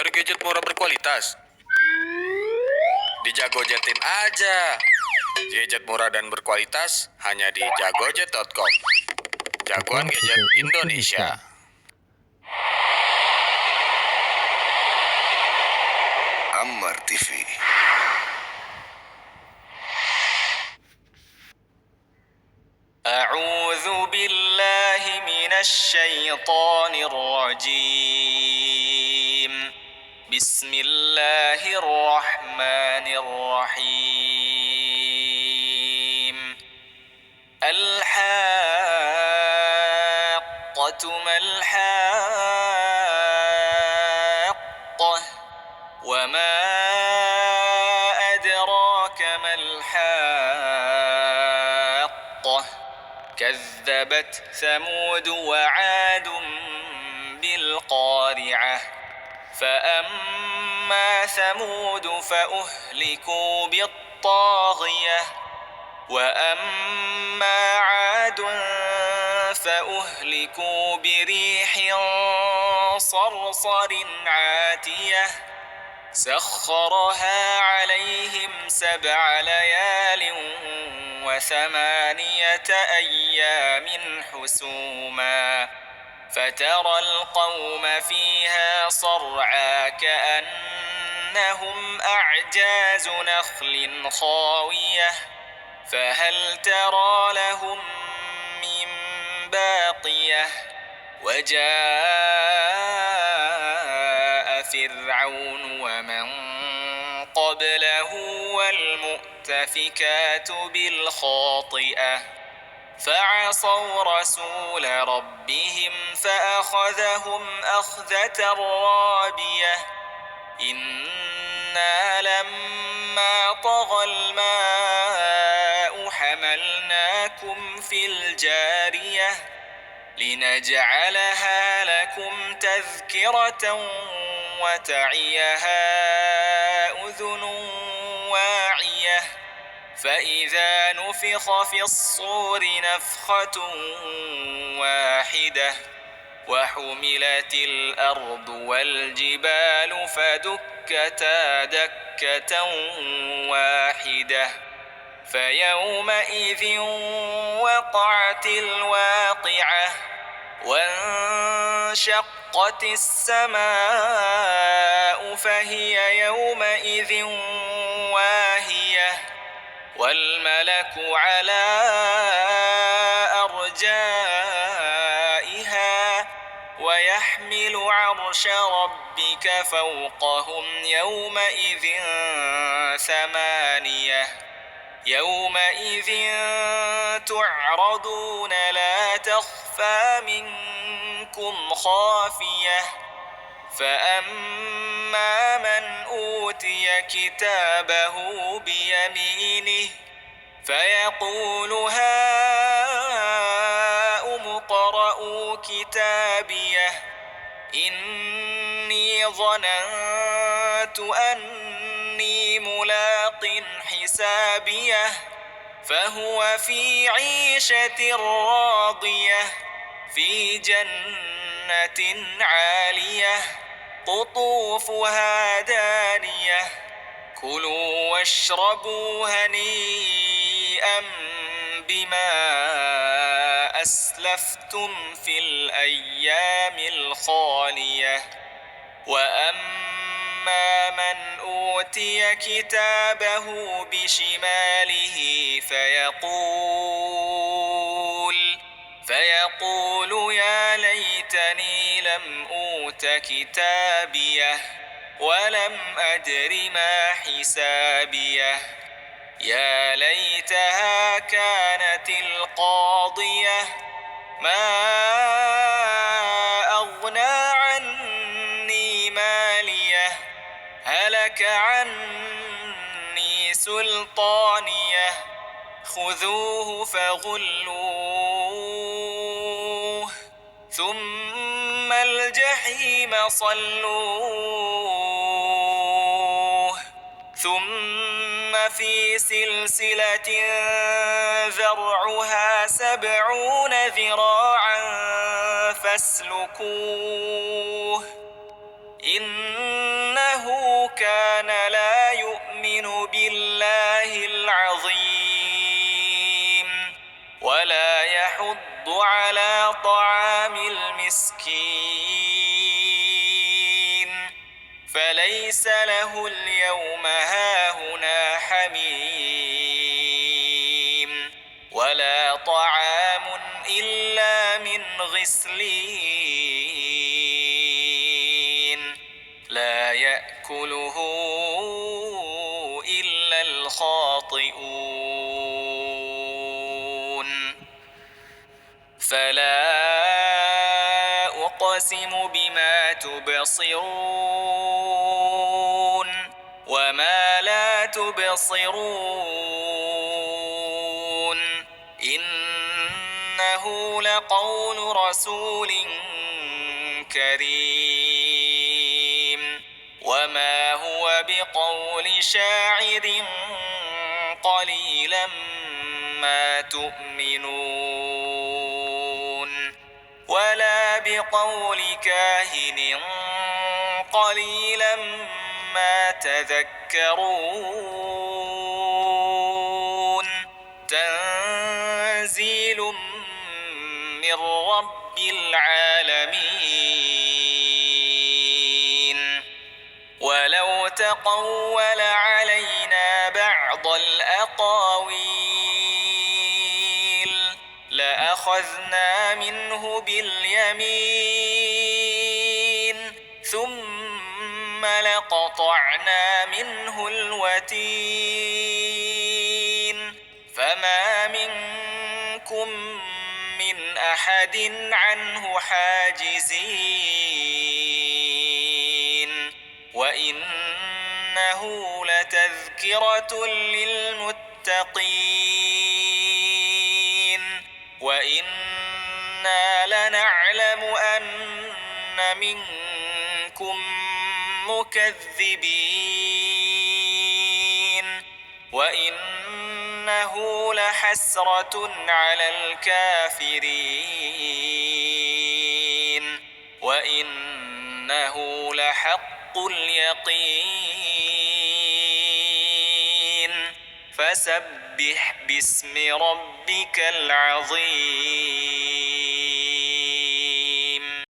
Cari gadget murah berkualitas? Di Jagojetin aja. Gadget murah dan berkualitas hanya di jagojet.com. Jagoan gadget Indonesia. Ammar TV. أعوذ بالله من الشيطان الرجيم. بسم الله الرحمن الرحيم. الحاقة ما الحاقة وما أدراك ما الحاقة كذبت ثمود وعاد بالقارعة فأما ثمود فأهلكوا بالطاغية وأما عاد فأهلكوا بريح صرصر عاتية سخرها عليهم 7 ليال و8 أيام حسوما فترى القوم فيها صرعى كأنهم أعجاز نخل خاوية فهل ترى لهم من باقية وجاء فرعون ومن قبله والمؤتفكات بالخاطئة فعصوا رسول ربهم فأخذهم أخذة رابية إنا لما طغى الماء حملناكم في الجارية لنجعلها لكم تذكرة وتعيها أذن واعية فإذا نفخ في الصور نفخة واحدة وحملت الأرض والجبال فدكتا دكة واحدة فيومئذ وقعت الواقعة وانشقت السماء فهي يومئذ واهية والملك على أرجائها ويحمل عرش ربك فوقهم يومئذ 8 يومئذ تعرضون لا تخفى منكم خافية فأما من أوتي كتابه بيمينه فيقول هاؤم اقرءوا كتابيه إني ظننت أني ملاق حسابيه فهو في عيشة راضية في جنة عالية قطوفها دانية كلوا واشربوا هنيئا بما أسلفتم في الأيام الخالية وأما من أوتي كتابه بشماله فيقول يا ليتني لم أوت كتابيه ولم أدر ما حسابيه يا ليتها كانت القاضية ما أغنى عني ماليه هلك عني سلطانيه خذوه فغلوه ثم الجحيم صلوه ثم في سلسلة ذرعها 70 ذراعا فاسلكوه إن مسكين فليس له اليوم هاهنا حميم ولا طعام إلا من غسلين لا يأكله إلا الخاطئون فلا أقسم بما تبصرون وما لا تبصرون إنه لقول رسول كريم وما هو بقول شاعر قليلا ما تؤمنون ولا بقول كاهن قليلا ما تذكرون تنزيل من رب العالمين ولو تقول علينا بعض الأقاويل لأخذنا منه باليمين ثم لقطعنا منه الوتين فما منكم من أحد عنه حاجزين وإنه لتذكرة للمتقين وإنا لنعلم أن منكم مكذبين وإنه لحسرة على الكافرين وإنه لحق اليقين فسبح باسم ربك العظيم